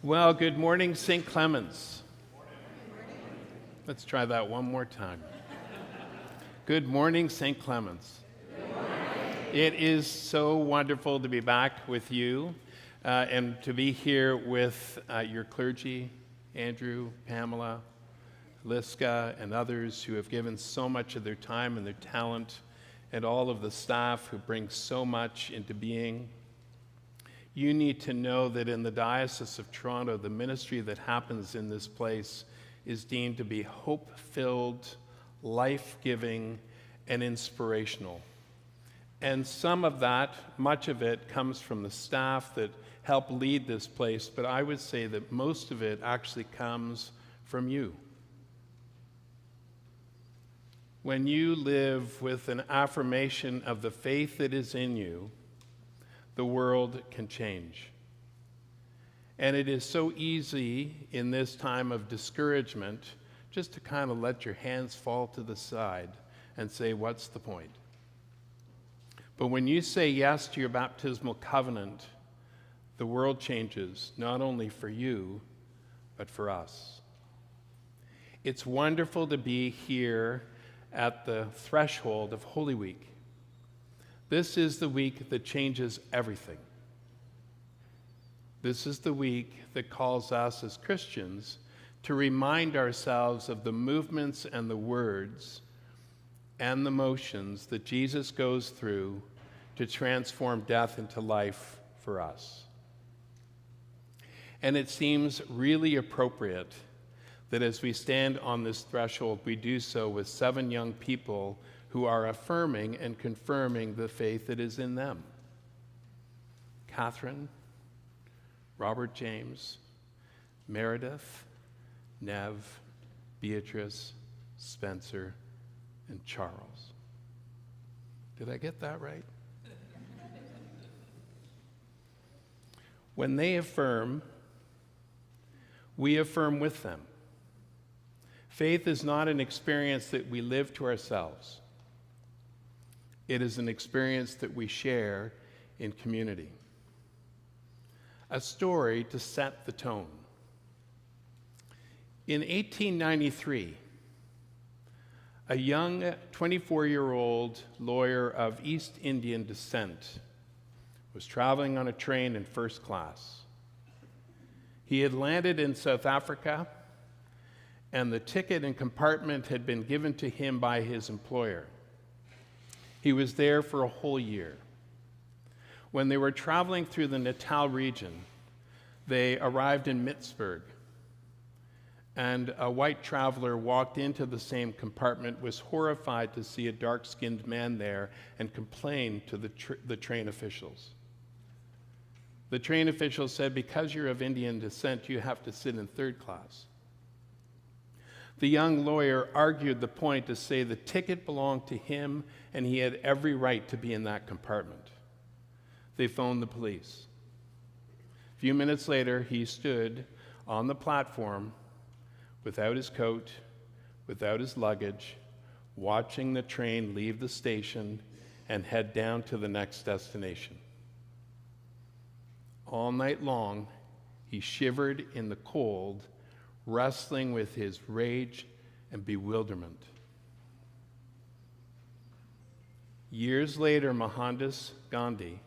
Well, good morning, St. Clements. Let's try that one more time. Good morning, St. Clements. It is so wonderful to be back with you and to be here with your clergy, Andrew, Pamela, Liska, and others who have given so much of their time and their talent, and all of the staff who bring so much into being. You need to know that in the Diocese of Toronto, the ministry that happens in this place is deemed to be hope-filled, life-giving, and inspirational. And some of that, much of it, comes from the staff that help lead this place, but I would say that most of it actually comes from you. When you live with an affirmation of the faith that is in you, the world can change. And it is so easy in this time of discouragement just to kind of let your hands fall to the side and say, what's the point? But when you say yes to your baptismal covenant, the world changes, not only for you, but for us. It's wonderful to be here at the threshold of Holy Week. This is the week that changes everything. This is the week that calls us as Christians to remind ourselves of the movements and the words and the motions that Jesus goes through to transform death into life for us. And it seems really appropriate that as we stand on this threshold, we do so with 7 young people who are affirming and confirming the faith that is in them. Catherine, Robert James, Meredith, Nev, Beatrice, Spencer, and Charles. Did I get that right? When they affirm, we affirm with them. Faith is not an experience that we live to ourselves. It is an experience that we share in community. A story to set the tone. In 1893, a young 24-year-old lawyer of East Indian descent was traveling on a train in first class. He had landed in South Africa, and the ticket and compartment had been given to him by his employer. He was there for a whole year. When they were traveling through the Natal region, they arrived in Mitsburg, and a white traveler walked into the same compartment, was horrified to see a dark-skinned man there, and complained to the train officials. The train officials said, because you're of Indian descent, you have to sit in third class. The young lawyer argued the point to say the ticket belonged to him and he had every right to be in that compartment. They phoned the police. A few minutes later, he stood on the platform without his coat, without his luggage, watching the train leave the station and head down to the next destination. All night long, he shivered in the cold, wrestling with his rage and bewilderment. Years later, Mohandas Gandhi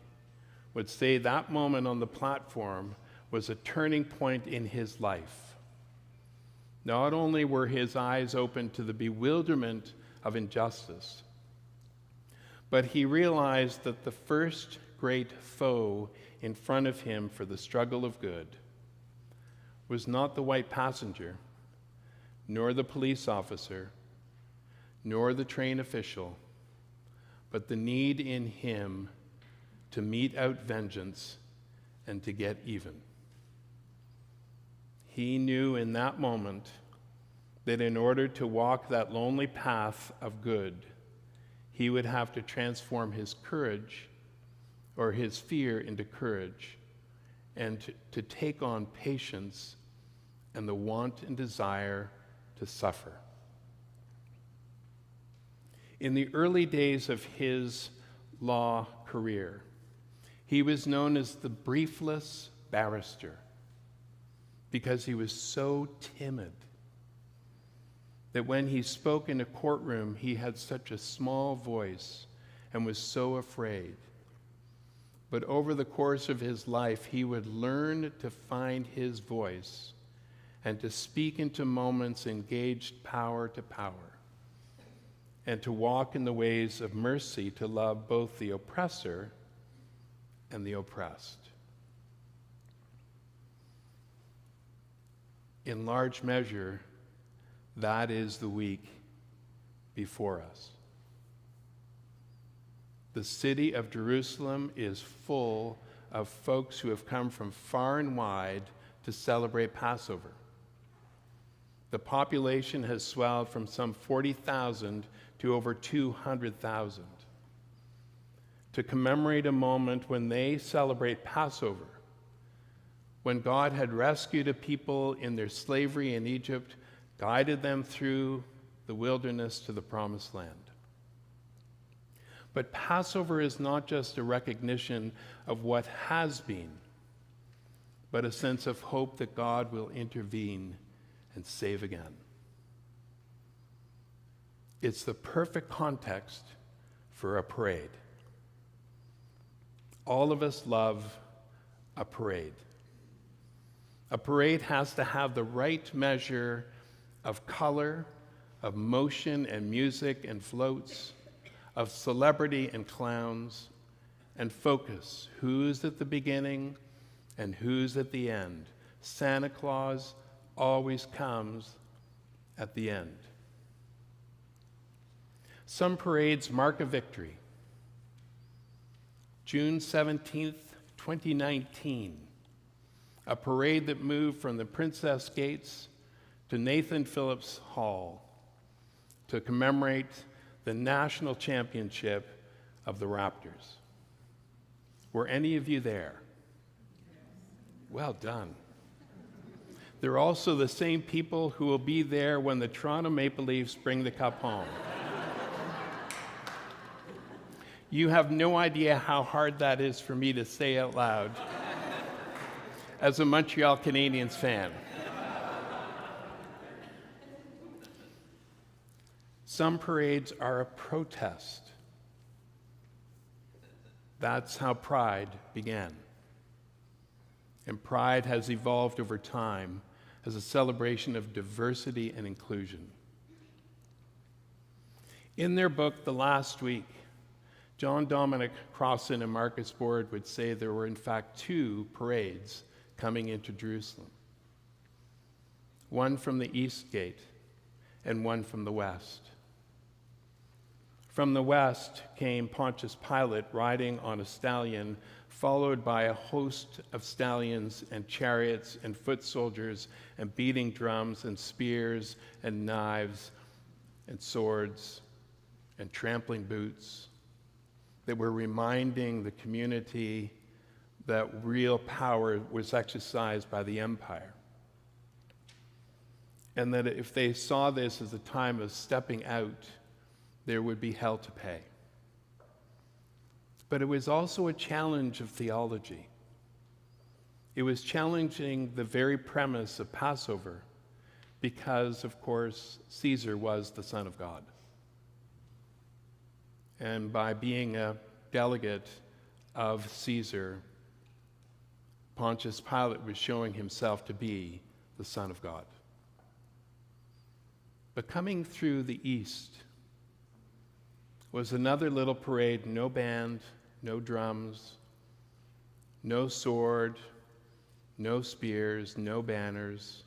would say that moment on the platform was a turning point in his life. Not only were his eyes open to the bewilderment of injustice, but he realized that the first great foe in front of him for the struggle of good was not the white passenger, nor the police officer, nor the train official, but the need in him to mete out vengeance and to get even. He knew in that moment that in order to walk that lonely path of good, he would have to transform his courage or his fear into courage, and to take on patience and the want and desire to suffer. In the early days of his law career, he was known as the briefless barrister. because he was so timid that when he spoke in a courtroom, he had such a small voice and was so afraid. But over the course of his life, he would learn to find his voice and to speak into moments engaged power to power, and to walk in the ways of mercy to love both the oppressor and the oppressed. In large measure, that is the week before us. The city of Jerusalem is full of folks who have come from far and wide to celebrate Passover. The population has swelled from some 40,000 to over 200,000 to commemorate a moment when they celebrate Passover, when God had rescued a people in their slavery in Egypt, guided them through the wilderness to the promised land. But Passover is not just a recognition of what has been, but a sense of hope that God will intervene and save again. It's the perfect context for a parade. All of us love a parade. A parade has to have the right measure of color, of motion and music and floats, of celebrity and clowns, and focus. Who's at the beginning and who's at the end? Santa Claus always comes at the end. Some parades mark a victory. June 17th, 2019, a parade that moved from the Princess Gates to Nathan Phillips Hall to commemorate the national championship of the Raptors. Were any of you there? Well done. They're also the same people who will be there when the Toronto Maple Leafs bring the cup home. You have no idea how hard that is for me to say out loud as a Montreal Canadiens fan. Some parades are a protest. That's how Pride began. And Pride has evolved over time as a celebration of diversity and inclusion. In their book, The Last Week, John Dominic Crossan and Marcus Board would say there were in fact two parades coming into Jerusalem. One from the east gate and one from the west. From the west came Pontius Pilate riding on a stallion, followed by a host of stallions and chariots and foot soldiers and beating drums and spears and knives and swords and trampling boots that were reminding the community that real power was exercised by the empire. And that if they saw this as a time of stepping out, there would be hell to pay. But it was also a challenge of theology. It was challenging the very premise of Passover because, of course, Caesar was the Son of God. And by being a delegate of Caesar, Pontius Pilate was showing himself to be the Son of God. But coming through the east was another little parade, no band, no drums, no sword, no spears, no banners,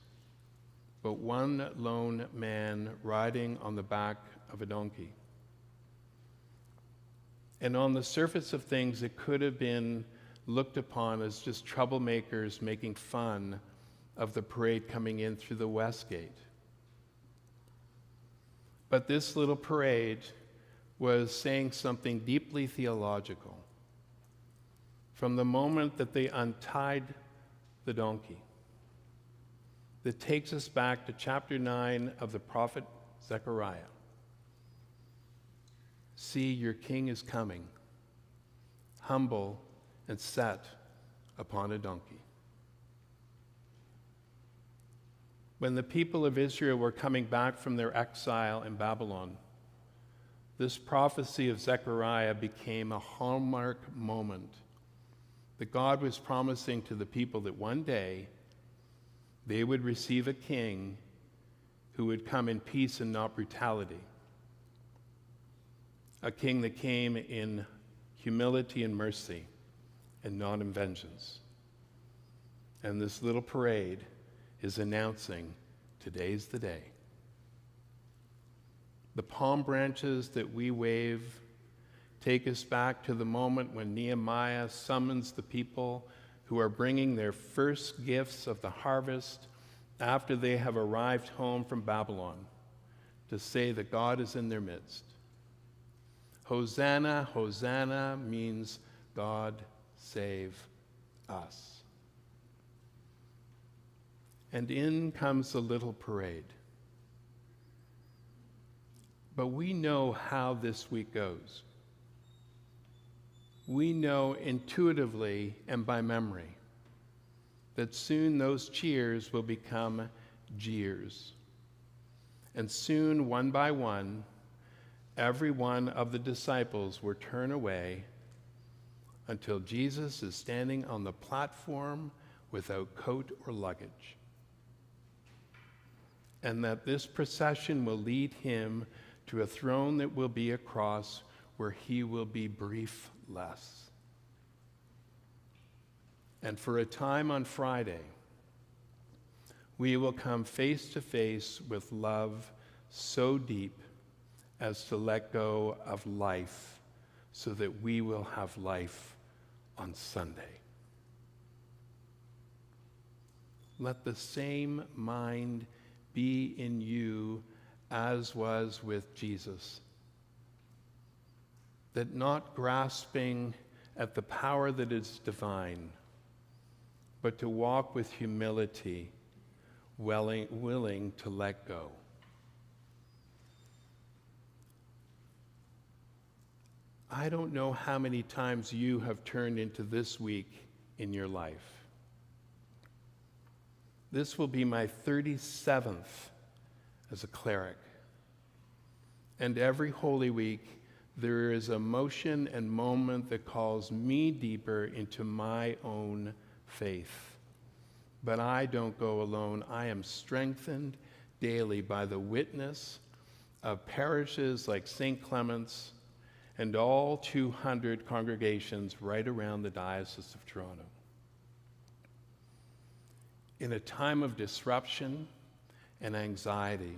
but one lone man riding on the back of a donkey. And on the surface of things, it could have been looked upon as just troublemakers making fun of the parade coming in through the west gate. But this little parade was saying something deeply theological. From the moment that they untied the donkey, that takes us back to chapter 9 of the prophet Zechariah. See, your king is coming, humble and set upon a donkey. When the people of Israel were coming back from their exile in Babylon, this prophecy of Zechariah became a hallmark moment that God was promising to the people that one day they would receive a king who would come in peace and not brutality, a king that came in humility and mercy and not in vengeance. And this little parade is announcing today's the day. The palm branches that we wave take us back to the moment when Nehemiah summons the people who are bringing their first gifts of the harvest after they have arrived home from Babylon to say that God is in their midst. Hosanna, Hosanna means God save us. And in comes the little parade. But we know how this week goes. We know intuitively and by memory that soon those cheers will become jeers. And soon, one by one, every one of the disciples will turn away until Jesus is standing on the platform without coat or luggage. And that this procession will lead him to a throne that will be a cross where he will be briefless. And for a time on Friday, we will come face to face with love so deep as to let go of life so that we will have life on Sunday. Let the same mind be in you as was with Jesus, that not grasping at the power that is divine, but to walk with humility, willing to let go. I don't know how many times you have turned into this week in your life. This will be my 37th as a cleric. And every Holy Week, there is a motion and moment that calls me deeper into my own faith. But I don't go alone. I am strengthened daily by the witness of parishes like St. Clement's and all 200 congregations right around the Diocese of Toronto. In a time of disruption and anxiety,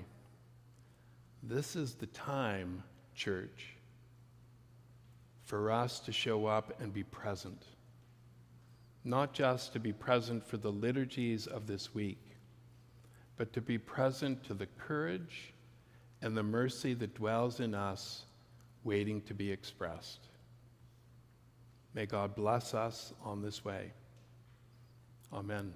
this is the time, church, for us to show up and be present. Not just to be present for the liturgies of this week, but to be present to the courage and the mercy that dwells in us, waiting to be expressed. May God bless us on this way. Amen.